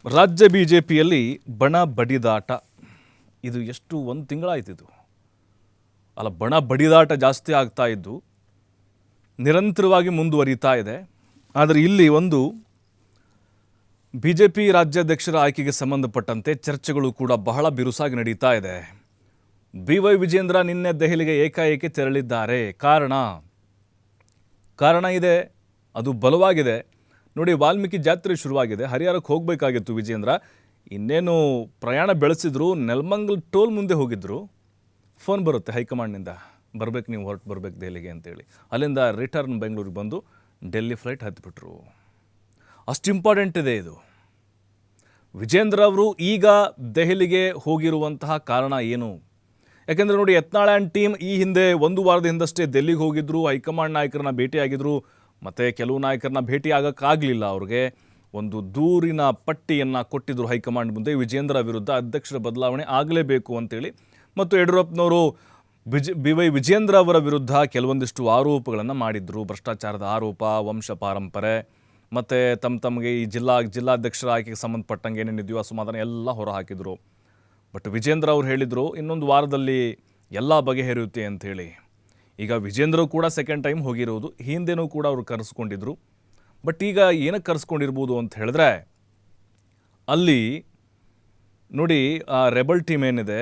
ರಾಜ್ಯ ಬಿಜೆಪಿಯಲ್ಲಿ ಬಣ ಬಡಿದಾಟ ಇದು ಎಷ್ಟು ಒಂದು ತಿಂಗಳಾಯ್ತು ಇದು ಅಲ್ಲ ಬಣ ಬಡಿದಾಟ ಜಾಸ್ತಿ ಆಗ್ತಾ ಇದ್ದು ನಿರಂತರವಾಗಿ ಮುಂದುವರಿತಾ ಇದೆ. ಆದರೆ ಇಲ್ಲಿ ಒಂದು ಬಿಜೆಪಿ ರಾಜ್ಯಾಧ್ಯಕ್ಷರ ಆಯ್ಕೆಗೆ ಸಂಬಂಧಪಟ್ಟಂತೆ ಚರ್ಚೆಗಳು ಕೂಡ ಬಹಳ ಬಿರುಸಾಗಿ ನಡೀತಾ ಇದೆ. BY ವಿಜೇಂದ್ರ ನಿನ್ನೆ ದೆಹಲಿಗೆ ಏಕಾಏಕಿ ತೆರಳಿದ್ದಾರೆ. ಕಾರಣ ಇದೆ, ಅದು ಬಲವಾಗಿದೆ. ನೋಡಿ, ವಾಲ್ಮೀಕಿ ಜಾತ್ರೆ ಶುರುವಾಗಿದೆ, ಹರಿಹರಕ್ಕೆ ಹೋಗಬೇಕಾಗಿತ್ತು ವಿಜೇಂದ್ರ. ಇನ್ನೇನು ಪ್ರಯಾಣ ಬೆಳೆಸಿದ್ರು, ನೆಲಮಂಗಲ ಟೋಲ್ ಮುಂದೆ ಹೋಗಿದ್ರು, ಫೋನ್ ಬರುತ್ತೆ ಹೈಕಮಾಂಡ್ನಿಂದ, ಬರ್ಬೇಕು ನೀವು, ಹೊರಟು ಬರ್ಬೇಕು ದೆಹಲಿಗೆ ಅಂತೇಳಿ. ಅಲ್ಲಿಂದ ರಿಟರ್ನ್ ಬೆಂಗಳೂರಿಗೆ ಬಂದು ಡೆಲ್ಲಿ ಫ್ಲೈಟ್ ಹತ್ತಿಬಿಟ್ರು. ಅಷ್ಟು ಇಂಪಾರ್ಟೆಂಟ್ ಇದೆ ಇದು. ವಿಜೇಂದ್ರ ಅವರು ಈಗ ದೆಹಲಿಗೆ ಹೋಗಿರುವಂತಹ ಕಾರಣ ಏನು? ಯಾಕೆಂದರೆ ನೋಡಿ, ಯತ್ನಾಳ್ ಆ್ಯಂಡ್ ಟೀಮ್ ಈ ಹಿಂದೆ ಒಂದು ವಾರದ ಹಿಂದಷ್ಟೇ ದೆಲ್ಲಿಗೆ ಹೋಗಿದ್ದರು, ಹೈಕಮಾಂಡ್ ನಾಯಕರನ್ನ ಭೇಟಿಯಾಗಿದ್ದರು. ಮತ್ತು ಕೆಲವು ನಾಯಕರನ್ನ ಭೇಟಿ ಆಗೋಕ್ಕಾಗಲಿಲ್ಲ. ಅವ್ರಿಗೆ ಒಂದು ದೂರಿನ ಪಟ್ಟಿಯನ್ನು ಕೊಟ್ಟಿದ್ದರು ಹೈಕಮಾಂಡ್ ಮುಂದೆ, ವಿಜೇಂದ್ರ ವಿರುದ್ಧ ಅಧ್ಯಕ್ಷರ ಬದಲಾವಣೆ ಆಗಲೇಬೇಕು ಅಂತೇಳಿ. ಮತ್ತು ಯಡಿಯೂರಪ್ಪನವರು BY ವಿಜೇಂದ್ರ ಅವರ ವಿರುದ್ಧ ಕೆಲವೊಂದಿಷ್ಟು ಆರೋಪಗಳನ್ನು ಮಾಡಿದ್ರು. ಭ್ರಷ್ಟಾಚಾರದ ಆರೋಪ, ವಂಶ ಪಾರಂಪರೆ, ಮತ್ತು ತಮಗೆ ಈ ಜಿಲ್ಲಾಧ್ಯಕ್ಷರ ಆಯ್ಕೆಗೆ ಸಂಬಂಧಪಟ್ಟಂಗೆ ಏನೇನಿದೆಯೋ ಅಸಮಾಧಾನ ಎಲ್ಲ ಹೊರ ಹಾಕಿದರು. ಬಟ್ ವಿಜೇಂದ್ರ ಅವರು ಹೇಳಿದರು ಇನ್ನೊಂದು ವಾರದಲ್ಲಿ ಎಲ್ಲ ಬಗೆಹರಿಯುತ್ತೆ ಅಂಥೇಳಿ. ಈಗ ವಿಜೇಂದ್ರ ಕೂಡ ಸೆಕೆಂಡ್ ಟೈಮ್ ಹೋಗಿರೋದು, ಹಿಂದೆನೂ ಕೂಡ ಅವರು ಕರೆಸ್ಕೊಂಡಿದ್ರು. ಬಟ್ ಈಗ ಏನಕ್ಕೆ ಕರೆಸ್ಕೊಂಡಿರ್ಬೋದು ಅಂತ ಹೇಳಿದ್ರೆ, ಅಲ್ಲಿ ನೋಡಿ ಆ ರೆಬಲ್ ಟೀಮ್ ಏನಿದೆ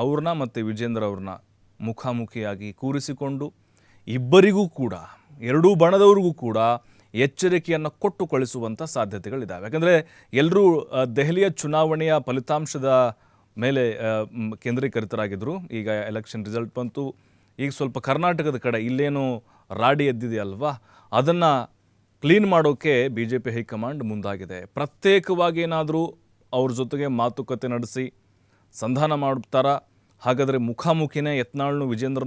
ಅವ್ರನ್ನ ಮತ್ತು ವಿಜೇಂದ್ರ ಅವ್ರನ್ನ ಮುಖಾಮುಖಿಯಾಗಿ ಕೂರಿಸಿಕೊಂಡು ಇಬ್ಬರಿಗೂ ಕೂಡ, ಎರಡೂ ಬಣದವ್ರಿಗೂ ಕೂಡ ಎಚ್ಚರಿಕೆಯನ್ನು ಕೊಟ್ಟು ಕಳಿಸುವಂಥ ಸಾಧ್ಯತೆಗಳಿದ್ದಾವೆ. ಯಾಕಂದರೆ ಎಲ್ಲರೂ ದೆಹಲಿಯ ಚುನಾವಣೆಯ ಫಲಿತಾಂಶದ ಮೇಲೆ ಕೇಂದ್ರೀಕರಿತರಾಗಿದ್ದರು. ಈಗ ಎಲೆಕ್ಷನ್ ರಿಸಲ್ಟ್ ಬಂತು, ಈಗ ಸ್ವಲ್ಪ ಕರ್ನಾಟಕದ ಕಡೆ ಇಲ್ಲೇನು ರಾಡಿ ಎದ್ದಿದೆಯಲ್ವಾ, ಅದನ್ನು ಕ್ಲೀನ್ ಮಾಡೋಕ್ಕೆ BJP ಹೈಕಮಾಂಡ್ ಮುಂದಾಗಿದೆ. ಪ್ರತ್ಯೇಕವಾಗಿ ಏನಾದರೂ ಅವ್ರ ಜೊತೆಗೆ ಮಾತುಕತೆ ನಡೆಸಿ ಸಂಧಾನ ಮಾಡ್ತಾರ, ಹಾಗಾದರೆ ಮುಖಾಮುಖಿನೇ ಯತ್ನಾಳ್ನು ವಿಜೇಂದ್ರ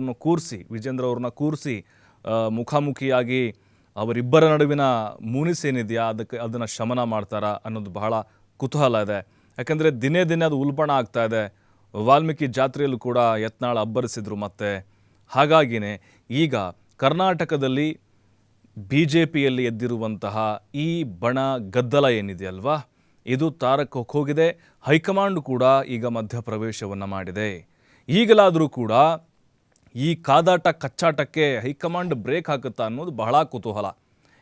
ಅವ್ರನ್ನ ಕೂರಿಸಿ ಮುಖಾಮುಖಿಯಾಗಿ ಅವರಿಬ್ಬರ ನಡುವಿನ ಮುನಿಸೇನಿದೆಯಾ ಅದನ್ನು ಶಮನ ಮಾಡ್ತಾರಾ ಅನ್ನೋದು ಬಹಳ ಕುತೂಹಲ ಇದೆ. ಯಾಕಂದರೆ ದಿನೇ ಅದು ಉಲ್ಬಣ ಆಗ್ತಾ ಇದೆ. ವಾಲ್ಮೀಕಿ ಜಾತ್ರೆಯಲ್ಲೂ ಕೂಡ ಯತ್ನಾಳ್ ಅಬ್ಬರಿಸಿದ್ರು. ಮತ್ತು ಹಾಗಾಗಿಯೇ ಈಗ ಕರ್ನಾಟಕದಲ್ಲಿ BJPಯಲ್ಲಿ ಎದ್ದಿರುವಂತಹ ಈ ಬಣ ಗದ್ದಲ ಏನಿದೆಯಲ್ವಾ, ಇದು ತಾರಕಕ್ಕೆ ಹೋಗಿದೆ. ಹೈಕಮಾಂಡ್ ಕೂಡ ಈಗ ಮಧ್ಯಪ್ರವೇಶವನ್ನು ಮಾಡಿದೆ. ಈಗಲಾದರೂ ಕೂಡ ಈ ಕಾದಾಟ ಕಚ್ಚಾಟಕ್ಕೆ ಹೈಕಮಾಂಡ್ ಬ್ರೇಕ್ ಹಾಕುತ್ತಾ ಅನ್ನೋದು ಬಹಳ ಕುತೂಹಲ.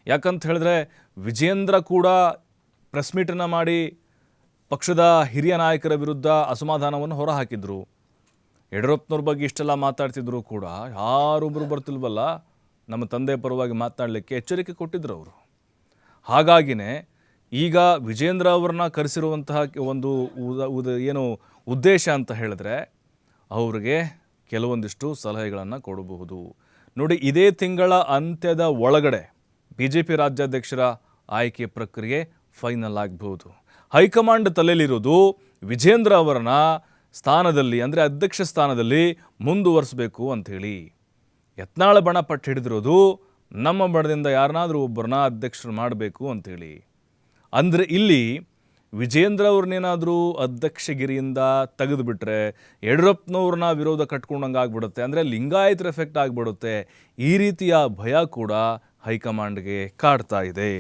ಯಾಕಂತ ಹೇಳಿದ್ರೆ ವಿಜೇಂದ್ರ ಕೂಡ ಪ್ರೆಸ್ ಮೀಟನ್ನು ಮಾಡಿ ಪಕ್ಷದ ಹಿರಿಯ ನಾಯಕರ ವಿರುದ್ಧ ಅಸಮಾಧಾನವನ್ನು ಹೊರಹಾಕಿದ್ರು. ಯಡಿಯೂರಪ್ಪನವ್ರ ಬಗ್ಗೆ ಇಷ್ಟೆಲ್ಲ ಮಾತಾಡ್ತಿದ್ರು ಕೂಡ ಯಾರೊಬ್ಬರು ಬರ್ತಿಲ್ವಲ್ಲ ನಮ್ಮ ತಂದೆ ಪರವಾಗಿ ಮಾತನಾಡಲಿಕ್ಕೆ ಎಚ್ಚರಿಕೆ ಕೊಟ್ಟಿದ್ರು ಅವರು. ಹಾಗಾಗಿನೇ ಈಗ ವಿಜೇಂದ್ರ ಅವ್ರನ್ನ ಕರೆಸಿರುವಂತಹ ಒಂದು ಏನು ಉದ್ದೇಶ ಅಂತ ಹೇಳಿದ್ರೆ, ಅವ್ರಿಗೆ ಕೆಲವೊಂದಿಷ್ಟು ಸಲಹೆಗಳನ್ನು ಕೊಡಬಹುದು. ನೋಡಿ, ಇದೇ ತಿಂಗಳ ಅಂತ್ಯದ ಒಳಗಡೆ BJP ರಾಜ್ಯಾಧ್ಯಕ್ಷರ ಆಯ್ಕೆ ಪ್ರಕ್ರಿಯೆ ಫೈನಲ್ ಆಗಬಹುದು. ಹೈಕಮಾಂಡ್ ತಲೆಯಲ್ಲಿರೋದು ವಿಜೇಂದ್ರ ಅವರನ್ನ ಸ್ಥಾನದಲ್ಲಿ, ಅಂದರೆ ಅಧ್ಯಕ್ಷ ಸ್ಥಾನದಲ್ಲಿ ಮುಂದುವರಿಸಬೇಕು ಅಂಥೇಳಿ. ಯತ್ನಾಳ ಬಣ ಪಟ್ಟು ಹಿಡಿದಿರೋದು ನಮ್ಮ ಬಣದಿಂದ ಯಾರನ್ನಾದರೂ ಒಬ್ಬರನ್ನ ಅಧ್ಯಕ್ಷರು ಮಾಡಬೇಕು ಅಂಥೇಳಿ. ಅಂದರೆ ಇಲ್ಲಿ ವಿಜೇಂದ್ರ ಅವ್ರನ್ನೇನಾದರೂ ಅಧ್ಯಕ್ಷಗಿರಿಯಿಂದ ತೆಗೆದುಬಿಟ್ರೆ ಯಡಿಯೂರಪ್ಪನವ್ರನ್ನ ವಿರೋಧ ಕಟ್ಕೊಂಡಂಗೆ ಆಗ್ಬಿಡುತ್ತೆ, ಅಂದರೆ ಲಿಂಗಾಯತರ ಎಫೆಕ್ಟ್ ಆಗಿಬಿಡುತ್ತೆ. ಈ ರೀತಿಯ ಭಯ ಕೂಡ ಹೈಕಮಾಂಡ್ಗೆ ಕಾಡ್ತಾ ಇದೆ.